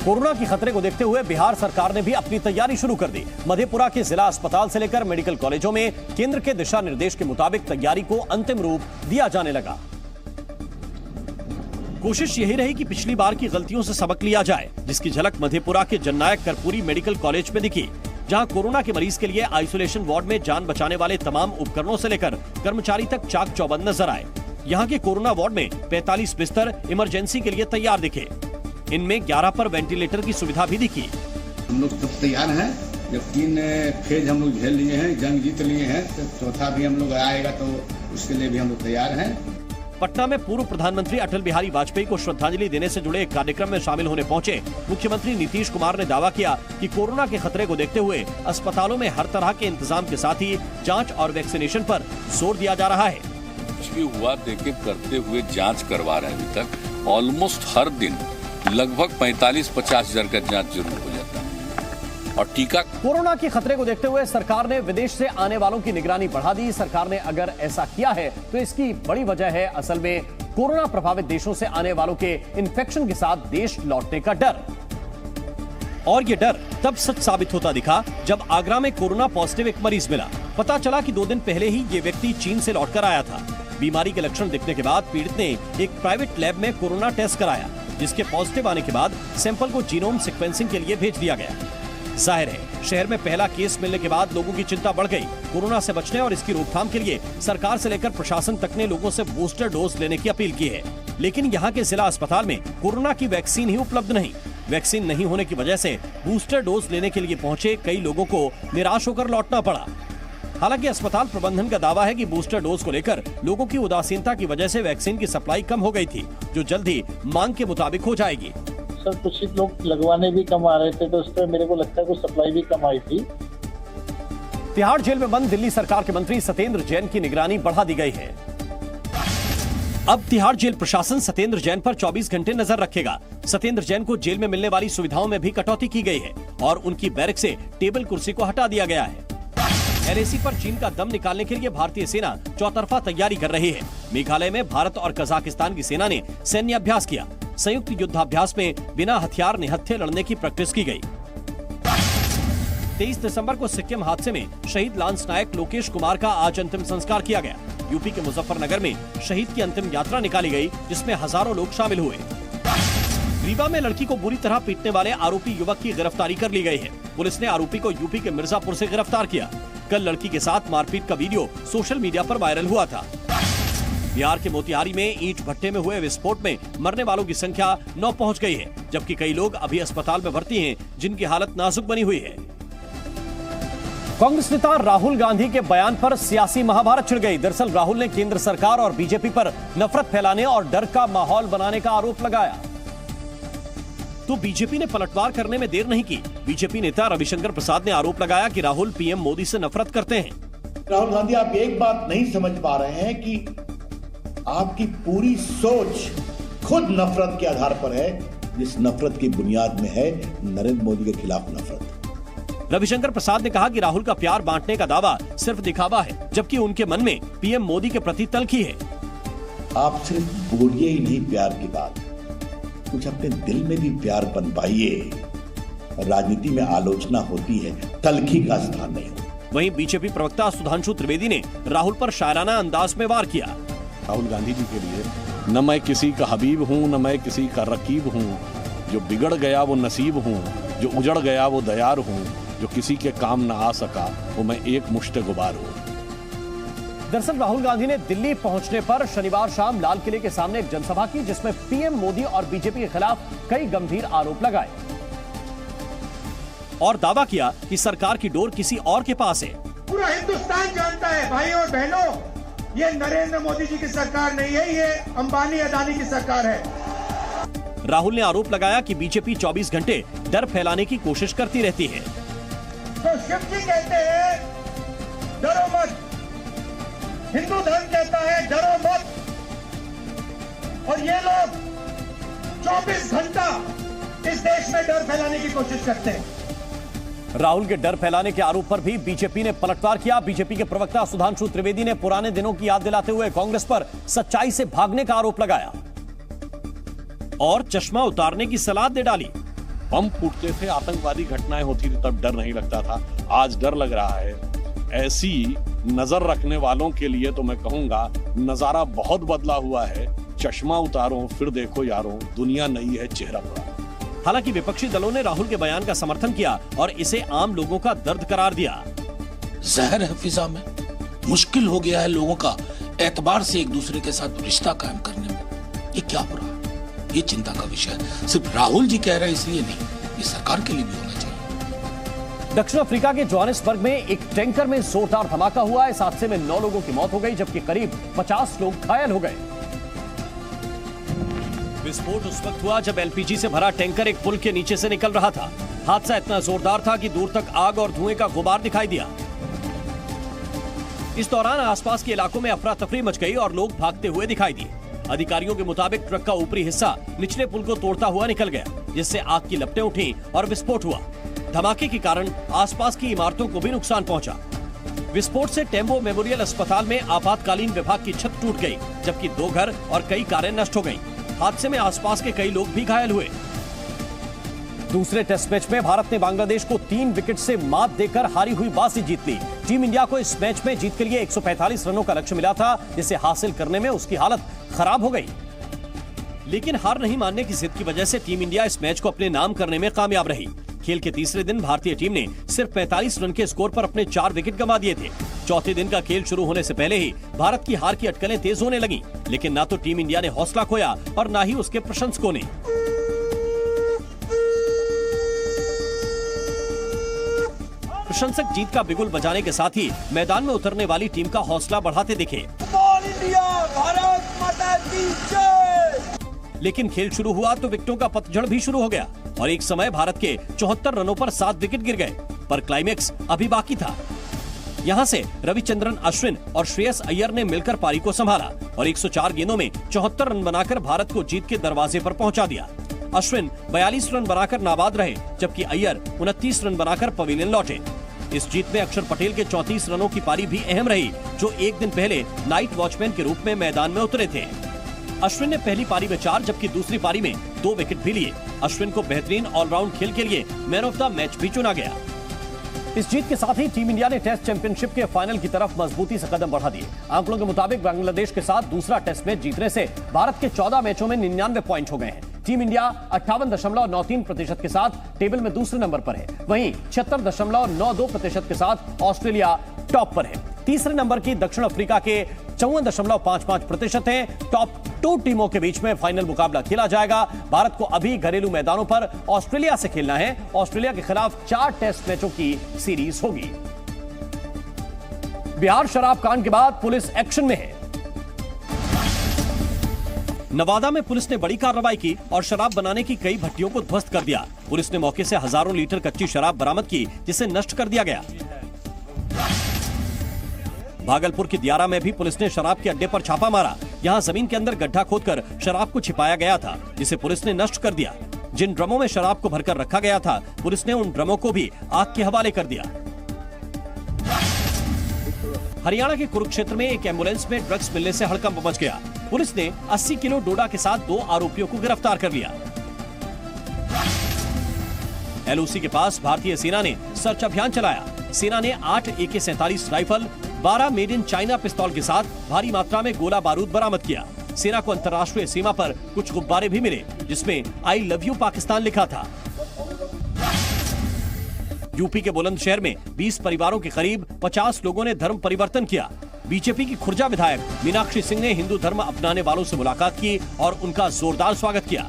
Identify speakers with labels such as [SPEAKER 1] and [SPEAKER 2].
[SPEAKER 1] Corona के खतरे को देखते हुए बिहार सरकार ने भी अपनी तैयारी शुरू कर दी। मधेपुरा के जिला अस्पताल से लेकर मेडिकल कॉलेजों में केंद्र के दिशा निर्देश के मुताबिक तैयारी को अंतिम रूप दिया जाने लगा। कोशिश यही रही कि पिछली बार की गलतियों से सबक लिया जाए, जिसकी झलक मधेपुरा के जननायक कर्पूरी मेडिकल कॉलेज में दिखी, जहां कोरोना के मरीज के लिए आइसोलेशन वार्ड में जान बचाने वाले तमाम उपकरणों से लेकर कर्मचारी तक चाक चौबंद नजर आए। यहां के कोरोना वार्ड में 45 बिस्तर इमरजेंसी के लिए तैयार दिखे। इनमें 11 पर वेंटिलेटर की सुविधा भी दिखी।
[SPEAKER 2] हम लोग सब तैयार हैं। जब 3 फेज हम लोग झेल लिए हैं, जंग जीत लिए हैं, तो चौथा भी हम लोग आएगा तो उसके लिए भी हम लोग तैयार हैं।
[SPEAKER 1] पटना में पूर्व प्रधानमंत्री अटल बिहारी वाजपेयी को श्रद्धांजलि देने से जुड़े एक कार्यक्रम में शामिल होने पहुंचे मुख्यमंत्री नीतीश कुमार ने दावा किया कि कोरोना के खतरे को देखते हुए अस्पतालों में हर तरह के इंतजाम के साथ ही जांच और वैक्सीनेशन पर जोर दिया जा रहा है।
[SPEAKER 3] कुछ भी हुआ देखे करते हुए जांच करवा रहे हैं। अभी तक ऑलमोस्ट हर दिन लगभग 45-50 हजार का जांच जरूर हो जाता है। और टीका
[SPEAKER 1] कोरोना के खतरे को देखते हुए सरकार ने विदेश से आने वालों की निगरानी बढ़ा दी। सरकार ने अगर ऐसा किया है तो इसकी बड़ी वजह है असल में कोरोना प्रभावित देशों से आने वालों के इन्फेक्शन के साथ देश लौटने का डर। और ये डर तब सच साबित होता दिखा जब आगरा में कोरोना पॉजिटिव एक मरीज मिला। पता चला कि 2 दिन पहले ही ये व्यक्ति चीन से लौटकर आया था। बीमारी के लक्षण दिखने के बाद पीड़ित ने एक प्राइवेट लैब में कोरोना टेस्ट कराया, जिसके पॉजिटिव आने के बाद सैंपल को जीनोम सीक्वेंसिंग के लिए भेज दिया गया। जाहिर है शहर में पहला केस मिलने के बाद लोगों की चिंता बढ़ गई। कोरोना से बचने और इसकी रोकथाम के लिए सरकार से लेकर प्रशासन तक ने लोगों से बूस्टर डोज लेने की अपील की है। लेकिन यहाँ के जिला अस्पताल में कोरोना की वैक्सीन ही उपलब्ध नहीं। वैक्सीन नहीं होने की वजह से बूस्टर डोज लेने के लिए पहुंचे कई लोगों को निराश होकर लौटना पड़ा। हालांकि अस्पताल प्रबंधन का दावा है कि बूस्टर डोज को लेकर लोगों की उदासीनता की वजह से वैक्सीन की सप्लाई कम हो गई थी, जो जल्द ही मांग के मुताबिक हो जाएगी।
[SPEAKER 4] सर कुछ लोग लगवाने भी कम आ रहे थे, तो उस पर मेरे को लगता है कुछ सप्लाई भी कम आई थी।
[SPEAKER 1] तिहाड़ जेल में बंद दिल्ली सरकार के मंत्री सत्येंद्र जैन की निगरानी बढ़ा दी गई है। अब तिहाड़ जेल प्रशासन सत्येंद्र जैन पर 24 घंटे नजर रखेगा। सत्येंद्र जैन को जेल में मिलने वाली सुविधाओं में भी कटौती की गई है और उनकी बैरक से टेबल कुर्सी को हटा दिया गया है। एलएसी पर चीन का दम निकालने के लिए भारतीय सेना चौतरफा तैयारी कर रही है। मेघालय में भारत और कजाकिस्तान की सेना ने सैन्य अभ्यास किया। संयुक्त युद्धाभ्यास में बिना हथियार निहत्थे लड़ने की प्रैक्टिस की गई। 23 दिसंबर को सिक्किम हादसे में शहीद लांस नायक लोकेश कुमार का आज अंतिम संस्कार किया गया। यूपी के मुजफ्फरनगर में शहीद की अंतिम यात्रा निकाली गई, जिसमें हजारों लोग शामिल हुए। रीवा में लड़की को बुरी तरह पीटने वाले आरोपी युवक की गिरफ्तारी कर ली गई है। पुलिस ने आरोपी को यूपी के मिर्जापुर से गिरफ्तार किया। कल लड़की के साथ मारपीट का वीडियो सोशल मीडिया पर वायरल हुआ था। बिहार के मोतिहारी में ईंट भट्टे में हुए विस्फोट में मरने वालों की संख्या 9 पहुंच गई है, जबकि कई लोग अभी अस्पताल में भर्ती हैं, जिनकी हालत नाजुक बनी हुई है। कांग्रेस नेता राहुल गांधी के बयान पर सियासी महाभारत छिड़ गई। दरअसल राहुल ने केंद्र सरकार और बीजेपी पर नफरत फैलाने और डर का माहौल बनाने का आरोप लगाया। तो बीजेपी ने पलटवार करने में देर नहीं की। बीजेपी नेता रविशंकर प्रसाद ने आरोप लगाया कि राहुल पीएम मोदी से नफरत करते हैं।
[SPEAKER 5] राहुल गांधी, आप एक बात नहीं समझ पा रहे हैं कि आपकी पूरी सोच खुद नफरत के आधार पर है, जिस नफरत की बुनियाद में है नरेंद्र मोदी के खिलाफ नफरत।
[SPEAKER 1] रविशंकर प्रसाद ने कहा कि राहुल का प्यार बांटने का दावा सिर्फ दिखावा है, जबकि उनके मन में पीएम मोदी के प्रति तलखी है।
[SPEAKER 5] आप सिर्फ बोलिए ही नहीं प्यार की बात, कुछ अपने दिल में भी प्यार बन पाइए। राजनीति में आलोचना होती है, तलखी का स्थान नहीं।
[SPEAKER 1] वहीं बीजेपी प्रवक्ता सुधांशु त्रिवेदी ने राहुल पर शायराना अंदाज में वार किया।
[SPEAKER 6] राहुल गांधी जी के लिए न मैं किसी का हबीब हूँ, न मैं किसी का रकीब हूँ। जो बिगड़ गया वो नसीब हूँ, जो उजड़ गया वो दयार हूँ, जो किसी के काम न आ सका वो मैं एक मुश्ते गुबार हूँ।
[SPEAKER 1] दरअसल राहुल गांधी ने दिल्ली पहुंचने पर शनिवार शाम लाल किले के सामने एक जनसभा की, जिसमें पीएम मोदी और बीजेपी के खिलाफ कई गंभीर आरोप लगाए और दावा किया कि सरकार की डोर किसी और के पास है।
[SPEAKER 7] पूरा हिंदुस्तान जानता है भाइयों और बहनों, ये नरेंद्र मोदी जी की सरकार नहीं है, ये अंबानी अदानी की सरकार है।
[SPEAKER 1] राहुल ने आरोप लगाया कि बीजेपी 24 घंटे डर फैलाने की कोशिश करती रहती है।
[SPEAKER 7] तो शिव जी कहते हैं डरो मत, हिंदू धर्म कहता है डरो मत, और ये लोग 24 घंटा इस देश में डर फैलाने की कोशिश करते हैं।
[SPEAKER 1] राहुल के डर फैलाने के आरोप पर भी बीजेपी ने पलटवार किया। बीजेपी के प्रवक्ता सुधांशु त्रिवेदी ने पुराने दिनों की याद दिलाते हुए कांग्रेस पर सच्चाई से भागने का आरोप लगाया और चश्मा उतारने की सलाह दे डाली।
[SPEAKER 6] बम फूटते थे, आतंकवादी घटनाएं होती थी, तब डर नहीं लगता था। आज डर लग रहा है। ऐसी नजर रखने वालों के लिए तो मैं कहूंगा नजारा बहुत बदला हुआ है। चश्मा उतारो फिर देखो यारों, दुनिया नई है, चेहरा बड़ा।
[SPEAKER 1] हालांकि विपक्षी दलों ने राहुल के बयान का समर्थन किया और इसे आम लोगों का दर्द करार दिया।
[SPEAKER 8] जहर है फिजा में, मुश्किल हो गया है लोगों का एतबार से एक दूसरे के साथ रिश्ता कायम करने में। ये क्या हो रहा है? ये चिंता का विषय है। सिर्फ राहुल जी कह रहे हैं इसलिए नहीं, ये सरकार के लिए भी होना चाहिए।
[SPEAKER 1] दक्षिण अफ्रीका के जोहानिसबर्ग में एक टैंकर में जोरदार धमाका हुआ। इस हादसे में 9 लोगों की मौत हो गई, जबकि करीब 50 लोग घायल हो गए। विस्फोट उस वक्त हुआ जब एलपीजी से भरा टैंकर एक पुल के नीचे से निकल रहा था। हादसा इतना जोरदार था कि दूर तक आग और धुएं का गुबार दिखाई दिया। इस दौरान आसपास के इलाकों में अफरा तफरी मच गई और लोग भागते हुए दिखाई दिए। अधिकारियों के मुताबिक ट्रक का ऊपरी हिस्सा निचले पुल को तोड़ता हुआ निकल गया, जिससे आग की लपटें उठी और विस्फोट हुआ। धमाके के कारण आसपास की इमारतों को भी नुकसान पहुंचा। विस्फोट से टेम्बो मेमोरियल अस्पताल में आपातकालीन विभाग की छत टूट गई, जबकि 2 घर और कई कारें नष्ट हो गईं। हादसे में आसपास के कई लोग भी घायल हुए। दूसरे टेस्ट मैच में भारत ने बांग्लादेश को 3 विकेट से मात देकर हारी हुई बाजी जीत ली। टीम इंडिया को इस मैच में जीत के लिए 145 रनों का लक्ष्य मिला था, जिसे हासिल करने में उसकी हालत खराब हो गई। लेकिन हार नहीं मानने की जिद की वजह से टीम इंडिया इस मैच को अपने नाम करने में कामयाब रही। खेल के तीसरे दिन भारतीय टीम ने सिर्फ 45 रन के स्कोर पर अपने 4 विकेट गंवा दिए थे। चौथे दिन का खेल शुरू होने से पहले ही भारत की हार की अटकलें तेज होने लगीं, लेकिन ना तो टीम इंडिया ने हौसला खोया और ना ही उसके प्रशंसकों ने। प्रशंसक जीत का बिगुल बजाने के साथ ही मैदान में उतरने वाली टीम का हौसला बढ़ाते दिखे। लेकिन खेल शुरू हुआ तो विकेटों का पतझड़ भी शुरू हो गया और एक समय भारत के 74 रनों पर 7 विकेट गिर गए, पर क्लाइमेक्स अभी बाकी था। यहां से रविचंद्रन अश्विन और श्रेयस अय्यर ने मिलकर पारी को संभाला और 104 गेंदों में 74 रन बनाकर भारत को जीत के दरवाजे पर पहुंचा दिया। अश्विन 42 रन बनाकर नाबाद रहे, जबकि अय्यर 29 रन बनाकर पवेलियन लौटे। इस जीत में अक्षर पटेल के 34 रनों की पारी भी अहम रही, जो एक दिन पहले नाइट वॉचमैन के रूप में मैदान में उतरे थे। अश्विन ने पहली पारी में 4 जबकि दूसरी पारी में 2 विकेट भी लिए। अश्विन को बेहतरीन ऑलराउंड खेल के लिए मैन ऑफ द मैच भी चुना गया। इस जीत के साथ ही टीम इंडिया ने टेस्ट चैंपियनशिप के फाइनल की तरफ मजबूती से कदम बढ़ा दिए। आंकड़ों के मुताबिक बांग्लादेश के साथ दूसरा टेस्ट मैच जीतने से भारत के 14 मैचों में 99 पॉइंट हो गए हैं। टीम इंडिया 58.93% के साथ टेबल में दूसरे नंबर पर है, वहीं 76.92% के साथ ऑस्ट्रेलिया टॉप पर है। तीसरे नंबर की दक्षिण अफ्रीका के 54.55% है। टॉप 2 टीमों के बीच में फाइनल मुकाबला खेला जाएगा। भारत को अभी घरेलू मैदानों पर ऑस्ट्रेलिया से खेलना है। ऑस्ट्रेलिया के खिलाफ 4 टेस्ट मैचों की सीरीज होगी। बिहार शराब कांड के बाद पुलिस एक्शन में है। नवादा में पुलिस ने बड़ी कार्रवाई की और शराब बनाने की कई भट्टियों को ध्वस्त कर दिया। पुलिस ने मौके से हजारों लीटर कच्ची शराब बरामद की, जिसे नष्ट कर दिया गया। भागलपुर की दियारा में भी पुलिस ने शराब के अड्डे पर छापा मारा। यहां जमीन के अंदर गड्ढा खोदकर शराब को छिपाया गया था, जिसे पुलिस ने नष्ट कर दिया। जिन ड्रमों में शराब को भरकर रखा गया था, पुलिस ने उन ड्रमों को भी आग के हवाले कर दिया। हरियाणा के कुरुक्षेत्र में एक एम्बुलेंस में ड्रग्स मिलने से हड़कंप मच गया। पुलिस ने 80 किलो डोडा के साथ 2 आरोपियों को गिरफ्तार कर लिया। एलओसी के पास भारतीय सेना ने सर्च अभियान चलाया। सेना ने 8 AK-47 rifle, 12 made in China पिस्तौल के साथ भारी मात्रा में गोला बारूद बरामद किया। सेना को अंतर्राष्ट्रीय सीमा पर कुछ गुब्बारे भी मिले, जिसमें आई लव यू पाकिस्तान लिखा था। यूपी के बुलंदशहर में 20 परिवारों के करीब 50 लोगों ने धर्म परिवर्तन किया। बीजेपी की खुर्जा विधायक मीनाक्षी सिंह ने हिंदू धर्म अपनाने वालों से मुलाकात की और उनका जोरदार स्वागत किया।